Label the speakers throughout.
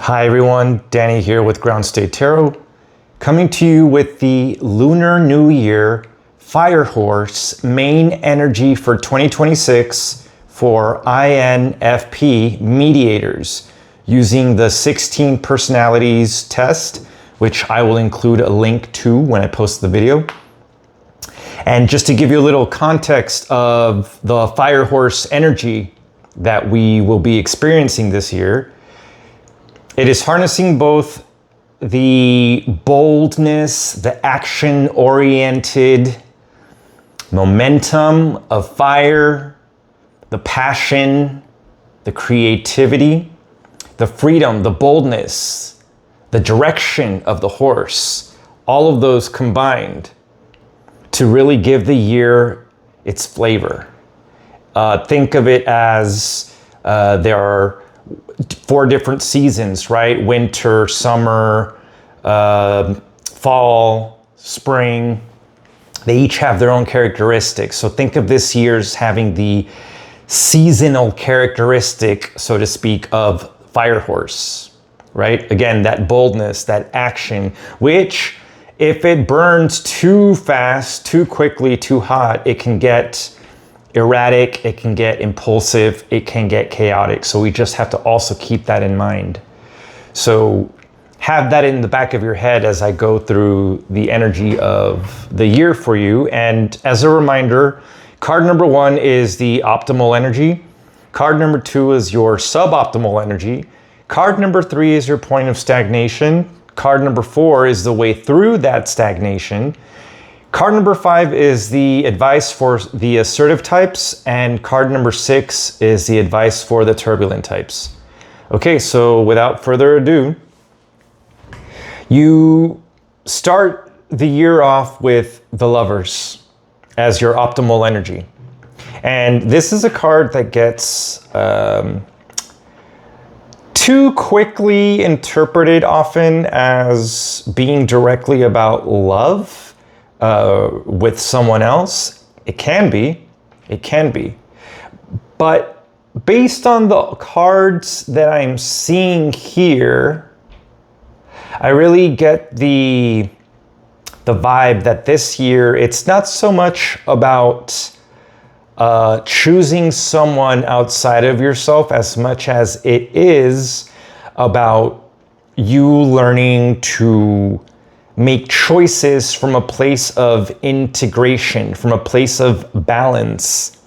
Speaker 1: Hi everyone, Danny here with Ground State Tarot, coming to you with the Lunar New Year Fire Horse main energy for 2026 for INFP mediators using the 16 personalities test, which I will include a link to when I post the video. And just to give you a little context of the Fire Horse energy that we will be experiencing this year, it is harnessing both the boldness, the action-oriented momentum of fire, the passion, the creativity, the freedom, the boldness, the direction of the horse, all of those combined to really give the year its flavor. Think of it as there are 4 different seasons, right? Winter, summer, fall, spring. They each have their own characteristics. So think of this year's having the seasonal characteristic, so to speak, of Fire Horse, right? Again, that boldness, that action, which if it burns too fast, too quickly, too hot, it can get erratic, it can get impulsive, it can get chaotic. So we just have to also keep that in mind. So have that in the back of your head as I go through the energy of the year for you. And as a reminder, card number 1 is the optimal energy. Card number 2 is your suboptimal energy. Card number 3 is your point of stagnation. Card number 4 is the way through that stagnation. Card number 5 is the advice for the assertive types, and card number 6 is the advice for the turbulent types. Okay, so without further ado, you start the year off with the Lovers as your optimal energy. And this is a card that gets too quickly interpreted often as being directly about love. With someone else. It can be. But based on the cards that I'm seeing here, I really get the vibe that this year, it's not so much about choosing someone outside of yourself as much as it is about you learning to make choices from a place of integration, from a place of balance.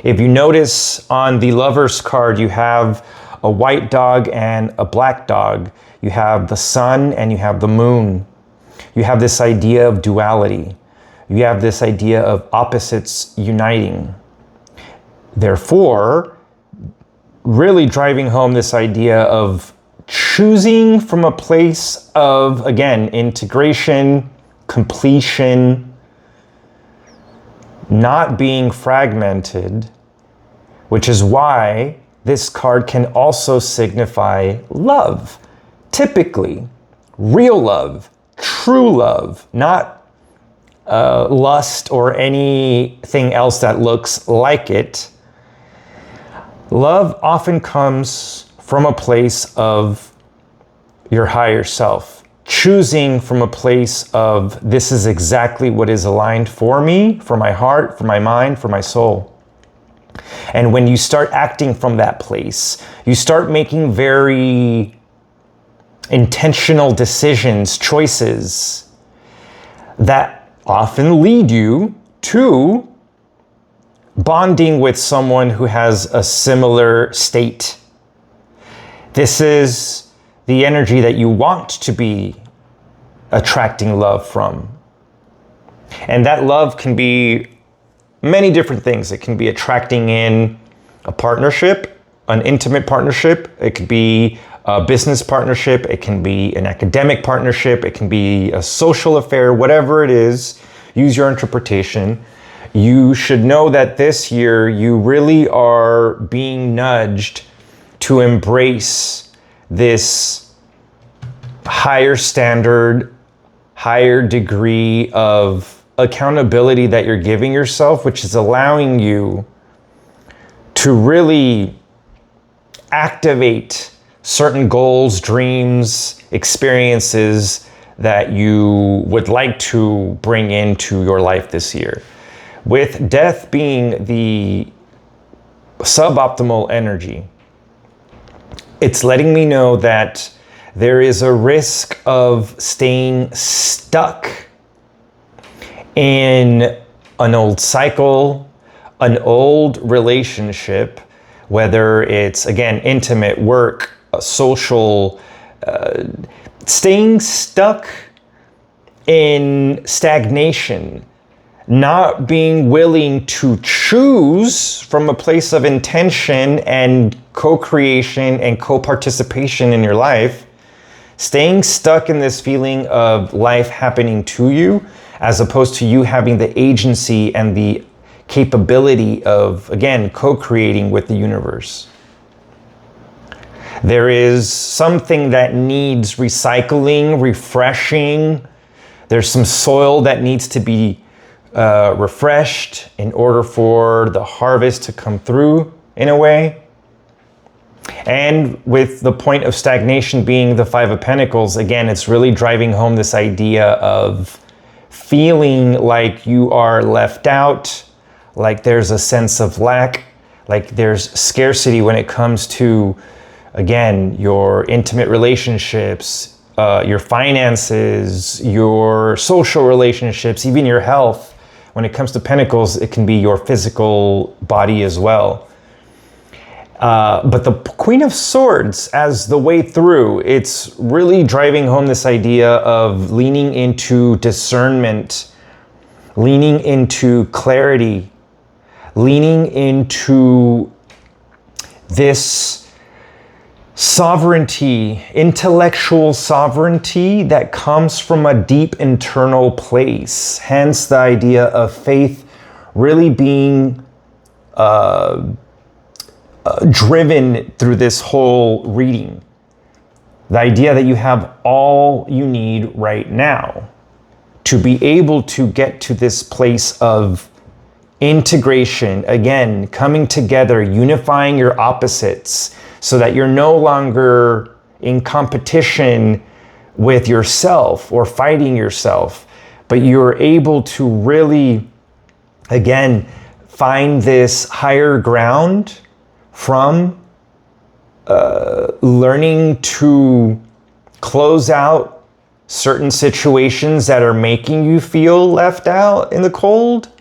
Speaker 1: If you notice on the Lovers card, you have a white dog and a black dog. You have the sun and you have the moon. You have this idea of duality. You have this idea of opposites uniting. Therefore, really driving home this idea of choosing from a place of, again, integration, completion, not being fragmented, which is why this card can also signify love. Typically, real love, true love, not lust or anything else that looks like it. Love often comes from a place of your higher self, choosing from a place of this is exactly what is aligned for me, for my heart, for my mind, for my soul. And when you start acting from that place, you start making very intentional decisions, choices that often lead you to bonding with someone who has a similar state. This is the energy that you want to be attracting love from. And that love can be many different things. It can be attracting in a partnership, an intimate partnership. It could be a business partnership. It can be an academic partnership. It can be a social affair, whatever it is. Use your interpretation. You should know that this year you really are being nudged to embrace this higher standard, higher degree of accountability that you're giving yourself, which is allowing you to really activate certain goals, dreams, experiences that you would like to bring into your life this year. With death being the suboptimal energy, it's letting me know that there is a risk of staying stuck in an old cycle, an old relationship, whether it's, again, intimate, work, social, staying stuck in stagnation, not being willing to choose from a place of intention and co-creation and co-participation in your life, staying stuck in this feeling of life happening to you, as opposed to you having the agency and the capability of, again, co-creating with the universe. There is something that needs recycling, refreshing. There's some soil that needs to be refreshed in order for the harvest to come through in a way. And with the point of stagnation being the Five of Pentacles, again, it's really driving home this idea of feeling like you are left out, like there's a sense of lack, like there's scarcity when it comes to, again, your intimate relationships, your finances, your social relationships, even your health. When it comes to Pentacles, it can be your physical body as well. But the Queen of Swords, as the way through, it's really driving home this idea of leaning into discernment, leaning into clarity, leaning into this sovereignty, intellectual sovereignty that comes from a deep internal place. Hence the idea of faith really being driven through this whole reading. The idea that you have all you need right now to be able to get to this place of integration, again, coming together, unifying your opposites, so that you're no longer in competition with yourself or fighting yourself, but you're able to really, again, find this higher ground from learning to close out certain situations that are making you feel left out in the cold,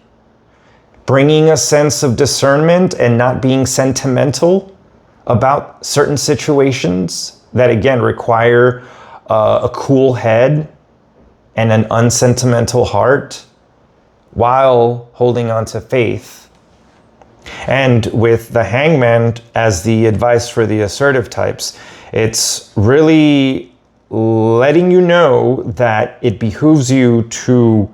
Speaker 1: bringing a sense of discernment and not being sentimental about certain situations that, again, require a cool head and an unsentimental heart while holding on to faith. And with the Hangman as the advice for the assertive types, it's really letting you know that it behooves you to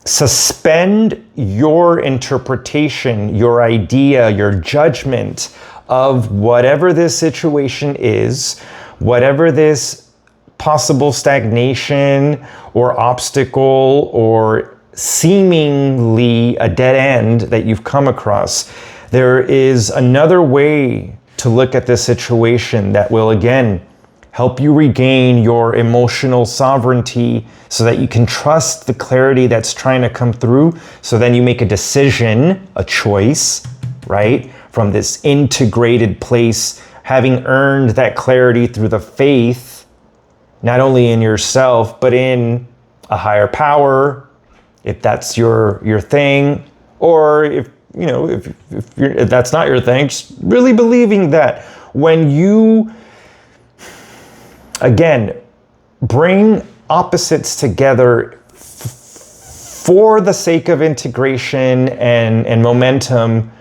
Speaker 1: suspend your interpretation, your idea, your judgment of whatever this situation is, whatever this possible stagnation or obstacle or seemingly a dead end that you've come across. There is another way to look at this situation that will, again, help you regain your emotional sovereignty so that you can trust the clarity that's trying to come through. So then you make a decision, a choice, right? From this integrated place, having earned that clarity through the faith, not only in yourself, but in a higher power, if that's your thing, or if that's not your thing, just really believing that when you, again, bring opposites together for the sake of integration and momentum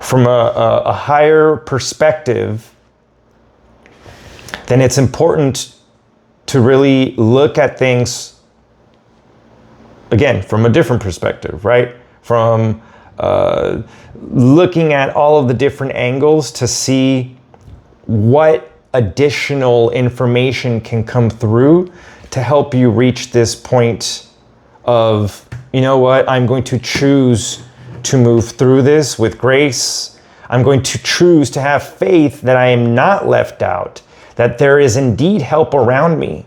Speaker 1: from a higher perspective, then it's important to really look at things, again, from a different perspective, right? From looking at all of the different angles to see what additional information can come through to help you reach this point of, you know what, I'm going to choose to move through this with grace. I'm going to choose to have faith that I am not left out, that there is indeed help around me.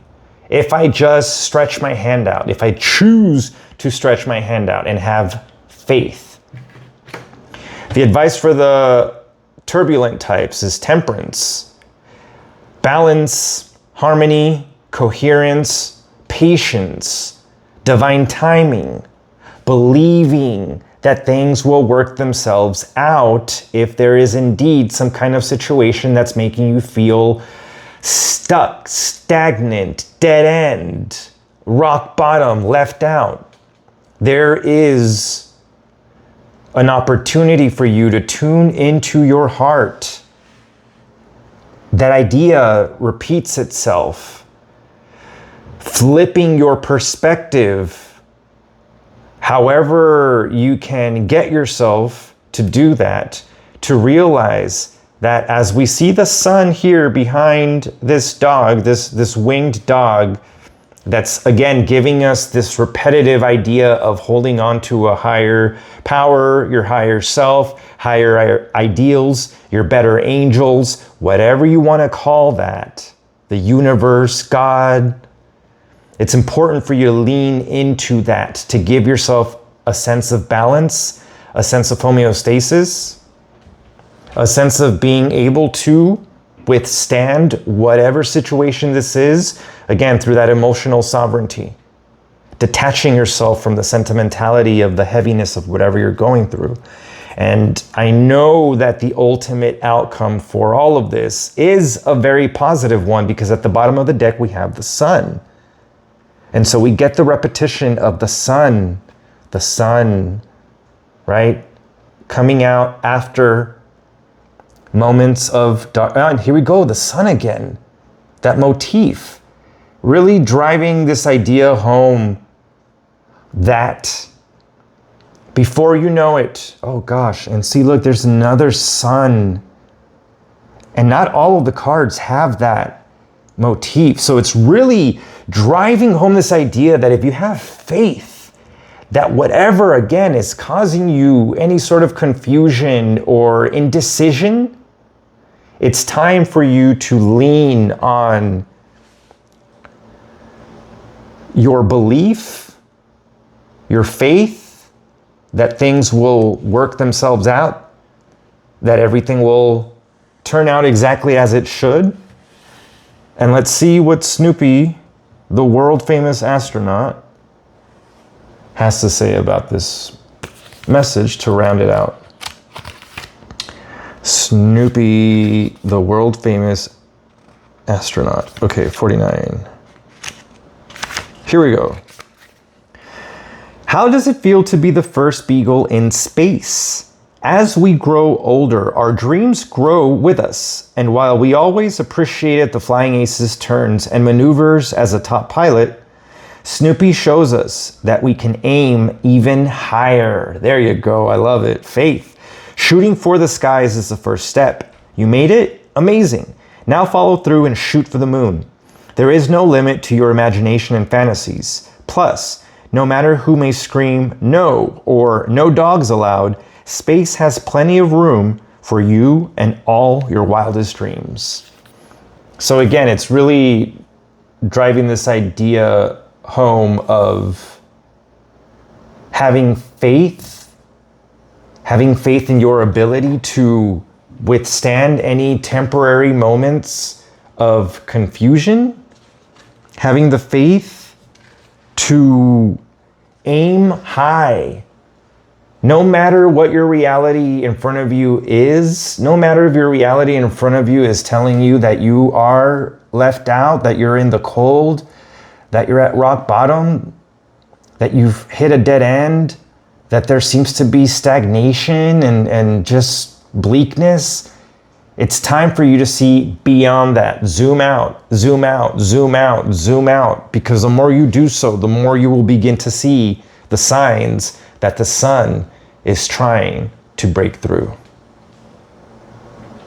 Speaker 1: If I just stretch my hand out, if I choose to stretch my hand out and have faith. The advice for the turbulent types is temperance, balance, harmony, coherence, patience, divine timing, believing that things will work themselves out if there is indeed some kind of situation that's making you feel stuck, stagnant, dead end, rock bottom, left out. There is an opportunity for you to tune into your heart. That idea repeats itself. Flipping your perspective, however you can get yourself to do that, to realize that as we see the sun here behind this dog, this winged dog, that's again giving us this repetitive idea of holding on to a higher power, your higher self, higher ideals, your better angels, whatever you want to call that, the universe, God. It's important for you to lean into that, to give yourself a sense of balance, a sense of homeostasis, a sense of being able to withstand whatever situation this is, again, through that emotional sovereignty, detaching yourself from the sentimentality of the heaviness of whatever you're going through. And I know that the ultimate outcome for all of this is a very positive one, because at the bottom of the deck, we have the sun. And so we get the repetition of the sun, right? Coming out after moments of dark. And here we go, the sun again. That motif. Really driving this idea home that before you know it, oh gosh, and see, look, there's another sun. And not all of the cards have that motif. So it's really driving home this idea that if you have faith, that whatever, again, is causing you any sort of confusion or indecision, it's time for you to lean on your belief, your faith, that things will work themselves out, that everything will turn out exactly as it should. And let's see what Snoopy, the world famous astronaut, has to say about this message to round it out. Snoopy, the world famous astronaut. Okay, 49. Here we go. How does it feel to be the first beagle in space? As we grow older, our dreams grow with us. And while we always appreciated the Flying Ace's turns and maneuvers as a top pilot, Snoopy shows us that we can aim even higher. There you go. I love it. Faith. Shooting for the skies is the first step. You made it? Amazing. Now follow through and shoot for the moon. There is no limit to your imagination and fantasies. Plus, no matter who may scream no or no dogs allowed, space has plenty of room for you and all your wildest dreams. So again, it's really driving this idea home of having faith in your ability to withstand any temporary moments of confusion, having the faith to aim high. No matter what your reality in front of you is, no matter if your reality in front of you is telling you that you are left out, that you're in the cold, that you're at rock bottom, that you've hit a dead end, that there seems to be stagnation and just bleakness, it's time for you to see beyond that. Zoom out, zoom out, zoom out, zoom out. Because the more you do so, the more you will begin to see the signs that the sun is trying to break through.